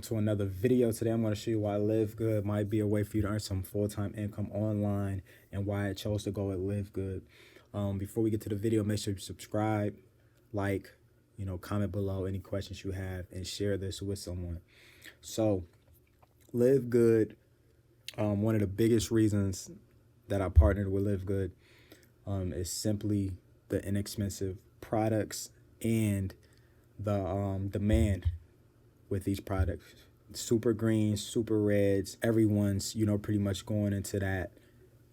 To another video. Today I'm going to show you why Livegood might be a way for you to earn some full-time income online and why I chose to go with Livegood. Before we get to the video, make sure you subscribe, like, comment below any questions you have, and share this with someone. So Livegood, one of the biggest reasons that I partnered with Livegood is simply the inexpensive products and the demand with these products. Super greens, super reds, everyone's, pretty much going into that,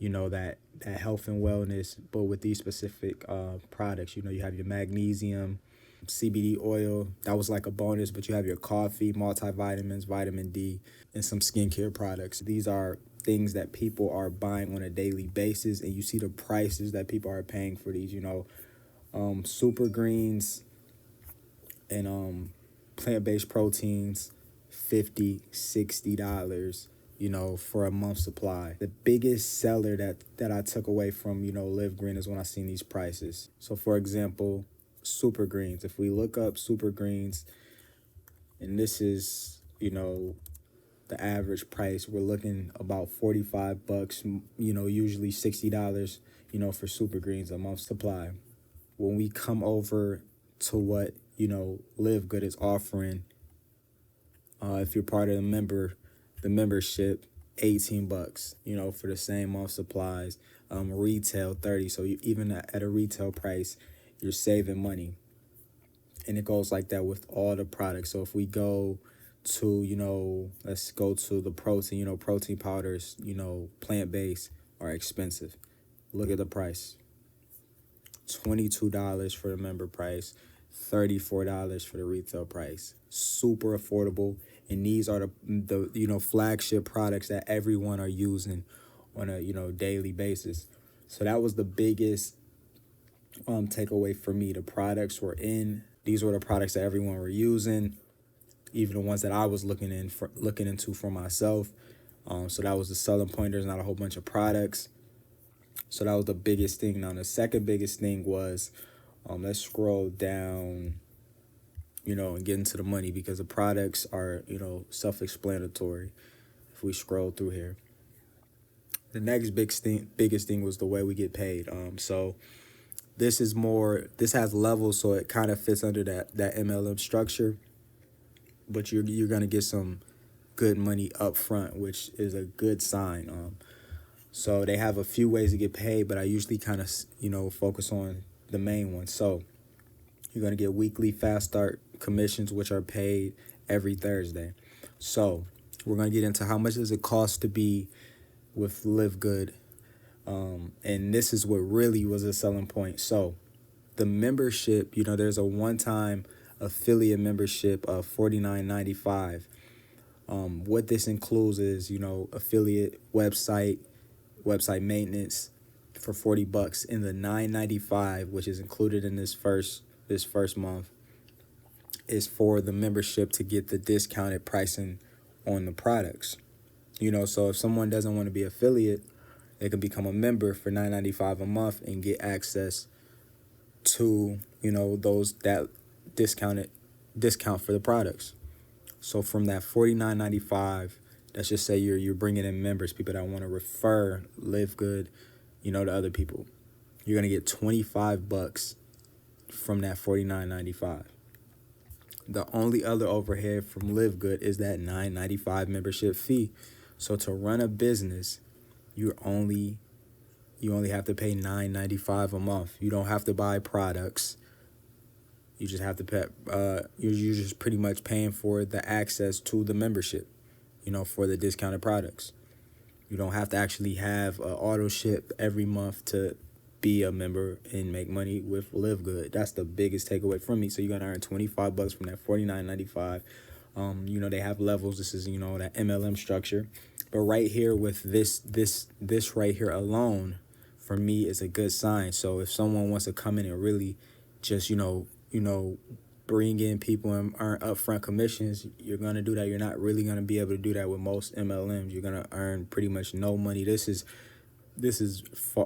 that health and wellness. But with these specific products, you have your magnesium, CBD oil, that was like a bonus, but you have your coffee, multivitamins, vitamin D, and some skincare products. These are things that people are buying on a daily basis, and you see the prices that people are paying for these, super greens and plant-based proteins, $50-$60, for a month supply. The biggest seller that I took away from, Live Green is when I seen these prices. So for example, super greens. If we look up super greens, and this is, the average price, we're looking about 45 bucks, usually $60, for super greens a month supply. When we come over to what, Livegood is offering, if you're part of the membership, 18 bucks, for the same month supplies. Retail 30. So even at a retail price, you're saving money. And it goes like that with all the products. So if we go to, let's go to the protein, protein powders, plant-based are expensive. Look at the price. $22 for the member price, $34 for the retail price. Super affordable. And these are the flagship products that everyone are using on a, daily basis. So that was the biggest takeaway for me. The products were in. These were the products that everyone were using, even the ones that I was looking into for myself. So that was the selling point. There's not a whole bunch of products. So that was the biggest thing. Now the second biggest thing was, let's scroll down, and get into the money, because the products are, self-explanatory if we scroll through here. The next biggest thing was the way we get paid. So this has levels, so it kind of fits under that MLM structure, but you're gonna get some good money up front, which is a good sign. So they have a few ways to get paid, but I usually kind of, focus on the main one. So you're going to get weekly fast start commissions, which are paid every Thursday. So we're going to get into how much does it cost to be with Livegood. And this is what really was a selling point. So the membership, there's a one-time affiliate membership of $49.95. What this includes is, affiliate website maintenance for 40 bucks, in the $9.95, which is included in this first month, is for the membership to get the discounted pricing on the products. So if someone doesn't want to be affiliate, they can become a member for $9.95 a month and get access to, that discount for the products. So from that $49.95, let's just say you're bringing in members, people that want to refer Livegood, to other people. You're gonna get 25 bucks from that $49.95. The only other overhead from Livegood is that $9.95 membership fee. So to run a business, you only have to pay $9.95 a month. You don't have to buy products. You just have to pay. You're just pretty much paying for the access to the membership, for the discounted products. You don't have to actually have an auto ship every month to be a member and make money with Livegood. That's the biggest takeaway from me. So you're gonna earn 25 bucks from that $49.95. They have levels. This is, that MLM structure. But right here with this right here alone, for me, is a good sign. So if someone wants to come in and really just, bring in people and earn upfront commissions, you're going to do that. You're not really going to be able to do that with most MLMs. You're going to earn pretty much no money. This is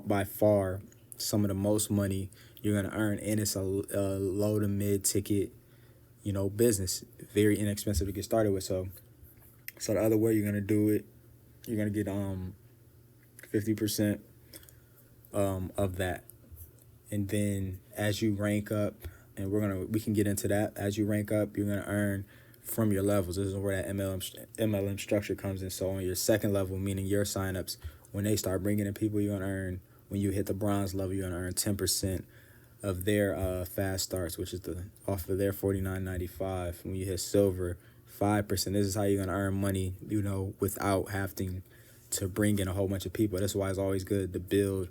by far some of the most money you're going to earn, and it's a low to mid ticket, business. Very inexpensive to get started with. So So the other way you're gonna do it, you're gonna get 50% of that. And then as you rank up, and we can get into that, as you rank up, you're gonna earn from your levels. This is where that MLM structure comes in. So on your second level, meaning your signups, when they start bringing in people, you're gonna earn, when you hit the bronze level, you're gonna earn 10% of their fast starts, which is off of their $49.95. When you hit silver, 5%. This is how you're gonna earn money, without having to bring in a whole bunch of people. That's why it's always good to build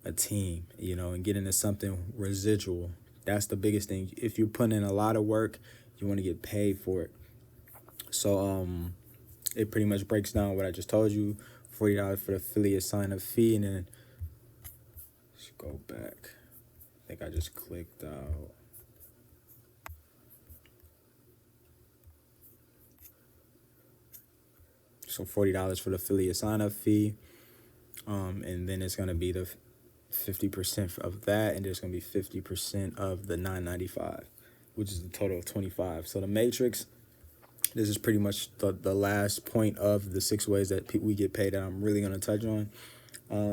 a team, and get into something residual. That's the biggest thing. If you put in a lot of work, you want to get paid for it. So it pretty much breaks down what I just told you. $40 for the affiliate sign up fee, and then let's go back. I think I just clicked out. So $40 for the affiliate sign up fee, and then it's gonna be the 50% of that, and there's gonna be 50% of the $9.95, which is a total of $25. So the matrix, this is pretty much the last point of the 6 ways that we get paid that I'm really gonna touch on,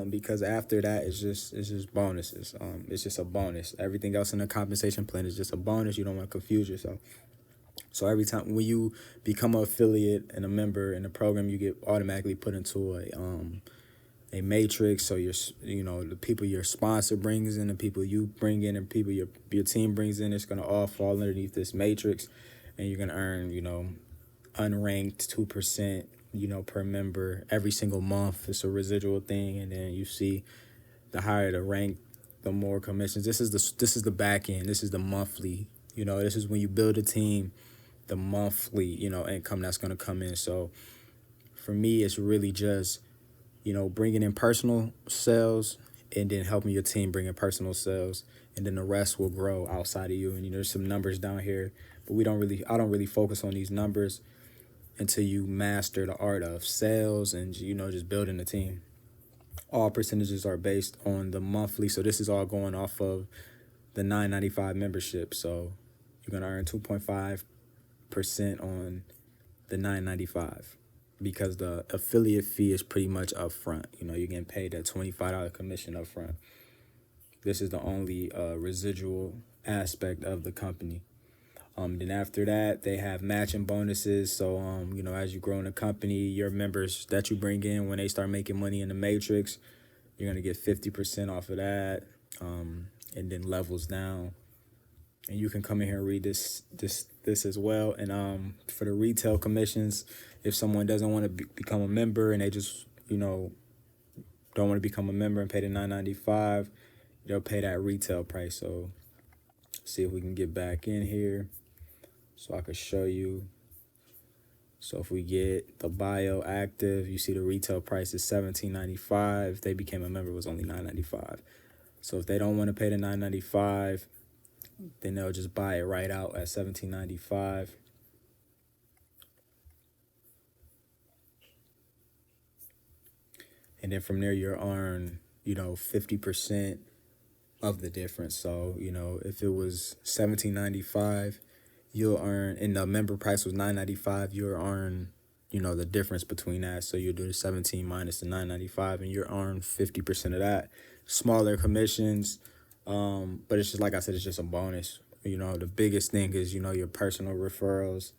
because after that it's just bonuses. It's just a bonus. Everything else in the compensation plan is just a bonus. You don't want to confuse yourself. So every time when you become an affiliate and a member in the program, you get automatically put into a matrix. So the people your sponsor brings in, the people you bring in, and people your team brings in, it's gonna all fall underneath this matrix, and you're gonna earn unranked 2% per member every single month. It's a residual thing, and then you see the higher the rank, the more commissions. This is the back end. This is the monthly. This is when you build a team, the monthly income that's gonna come in. So for me, it's really just bringing in personal sales, and then helping your team bring in personal sales, and then the rest will grow outside of you. And there's some numbers down here, but I don't really focus on these numbers until you master the art of sales and just building a team. All percentages are based on the monthly, so this is all going off of the $9.95 membership. So you're gonna earn 2.5% on the $9.95. Because the affiliate fee is pretty much upfront. You're getting paid that $25 commission upfront. This is the only residual aspect of the company. Then after that, they have matching bonuses. So, as you grow in the company, your members that you bring in, when they start making money in the matrix, you're going to get 50% off of that, and then levels down. And you can come in here and read this as well. And for the retail commissions, if someone doesn't want to become a member and they just, don't want to become a member and pay the $9.95, they'll pay that retail price. So see if we can get back in here so I could show you. So if we get the bio active, you see the retail price is $17.95. If they became a member, it was only $9.95. So if they don't want to pay the $9.95, then they'll just buy it right out at $17.95. And then from there, you'll earn, 50% of the difference. So, if it was $17.95, you'll earn, and the member price was $9.95, you'll earn, the difference between that. So you'll do the 17 minus the $9.95, and you'll earn 50% of that. Smaller commissions, but it's just, like I said, it's just a bonus. The biggest thing is, your personal referrals,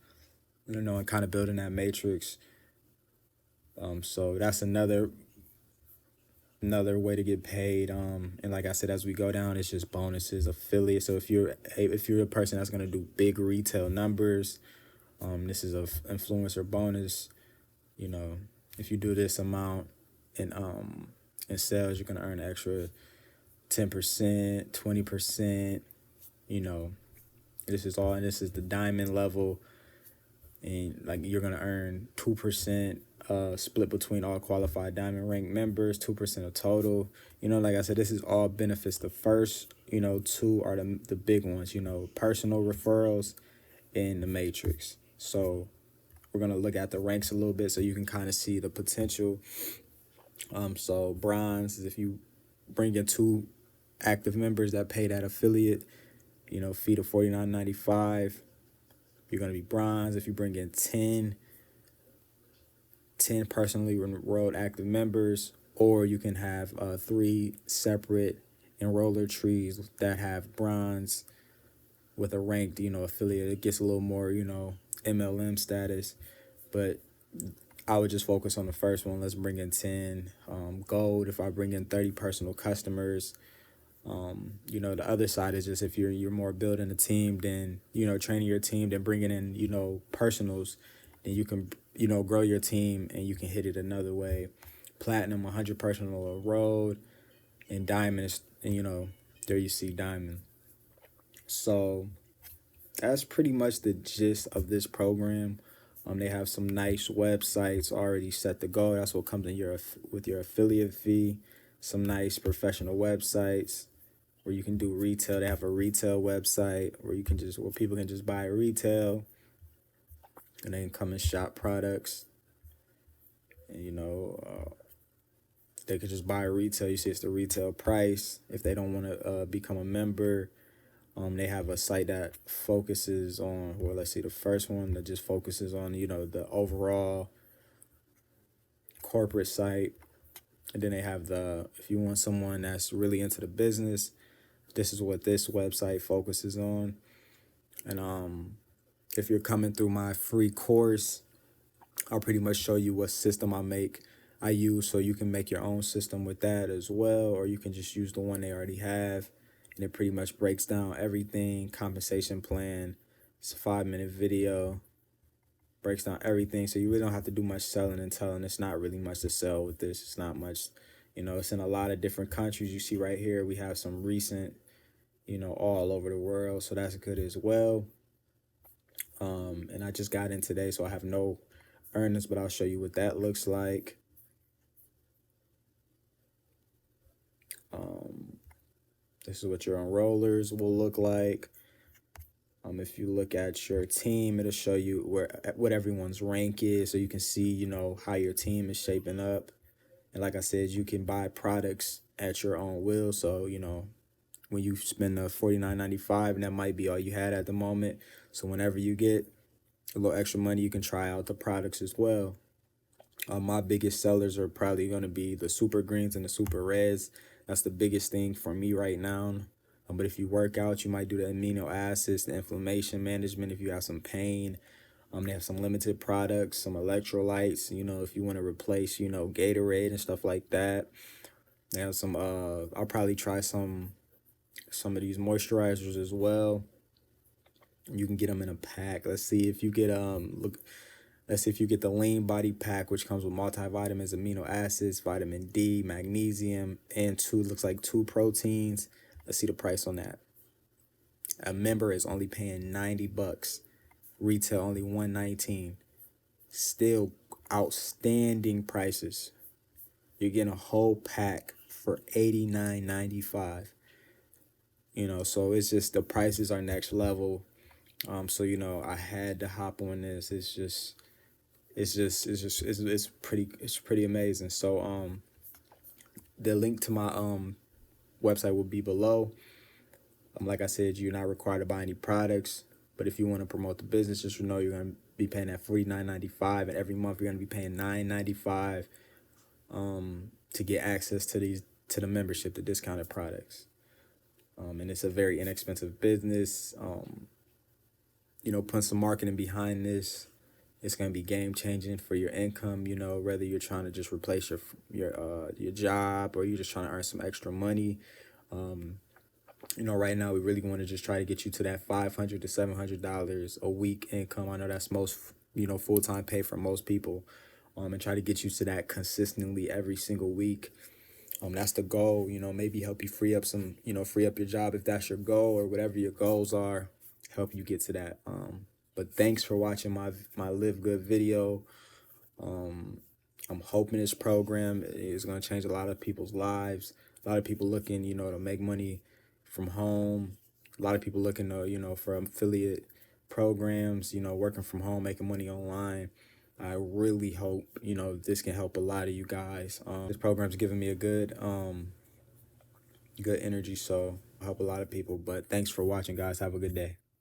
and kind of building that matrix. So that's another way to get paid. And like I said, as we go down, it's just bonuses, affiliates. So if you're a person that's going to do big retail numbers, this is a influencer bonus. If you do this amount in sales, you're going to earn an extra 10%, 20%. This is the diamond level, and you're going to earn 2%. Split between all qualified diamond rank members, 2% of total. Like I said, this is all benefits. The first, 2 are the big ones, personal referrals and the matrix. So we're going to look at the ranks a little bit so you can kind of see the potential. So bronze is if you bring in 2 active members that pay that affiliate, fee to $49.95, you're going to be bronze. If you bring in 10 10 personally enrolled active members, or you can have 3 separate enroller trees that have bronze with a ranked, affiliate. It gets a little more, MLM status, but I would just focus on the first one. Let's bring in 10 gold. If I bring in 30 personal customers, the other side is just if you're more building a team than, training your team, then bringing in, personals, then you can, grow your team and you can hit it another way. Platinum, 100 personal road, and diamond is, and, there you see diamond. So that's pretty much the gist of this program. They have some nice websites already set to go. That's what comes in with your affiliate fee. Some nice professional websites where you can do retail. They have a retail website where people can just buy retail and then come and shop products. And they could just buy retail. You see, it's the retail price. If they don't want to become a member, they have a site that focuses on, well, let's see, the first one that just focuses on, the overall corporate site. And then they have if you want someone that's really into the business, this is what this website focuses on. And if you're coming through my free course, I'll pretty much show you what system I use, so you can make your own system with that as well, or you can just use the one they already have. And it pretty much breaks down everything, compensation plan. It's a 5-minute video, breaks down everything. So you really don't have to do much selling and telling. It's not really much to sell with this. It's not much, it's in a lot of different countries. You see right here, we have some recent, all over the world. So that's good as well. And I just got in today, so I have no earnings, but I'll show you what that looks like. This is what your enrollers will look like. If you look at your team, it'll show you what everyone's rank is, so you can see, how your team is shaping up. And like I said, you can buy products at your own will. So, when you spend the $49.95, and that might be all you had at the moment. So whenever you get a little extra money, you can try out the products as well. My biggest sellers are probably going to be the super greens and the super reds. That's the biggest thing for me right now. But if you work out, you might do the amino acids, the inflammation management. If you have some pain, they have some limited products, some electrolytes, if you want to replace, Gatorade and stuff like that. They have some, I'll probably try some of these moisturizers as well. You can get them in a pack. Let's see if you get, let's see if you get the lean body pack, which comes with multivitamins, amino acids, vitamin D, magnesium, and looks like 2 proteins. Let's see the price on that. A member is only paying $90. Retail only $119. Still outstanding prices. You're getting a whole pack for $89.95. So it's just, the prices are next level. So I had to hop on this. It's pretty amazing. So the link to my website will be below. Like I said, you're not required to buy any products, but if you want to promote the business, just know you're going to be paying that $49.95, and every month you're going to be paying $9.95 to get access to the membership, the discounted products. And it's a very inexpensive business. Putting some marketing behind this, it's going to be game changing for your income. Whether you're trying to just replace your job, or you're just trying to earn some extra money. Right now we really want to just try to get you to that $500 to $700 a week income. I know that's most, full-time pay for most people. And try to get you to that consistently every single week. That's the goal. Maybe help you free up your job if that's your goal, or whatever your goals are, help you get to that. But thanks for watching my Live Good video. I'm hoping this program is going to change a lot of people's lives. A lot of people looking, to make money from home. A lot of people looking to, for affiliate programs, working from home, making money online. I really hope, this can help a lot of you guys. This program's giving me a good energy, so I help a lot of people. But thanks for watching, guys. Have a good day.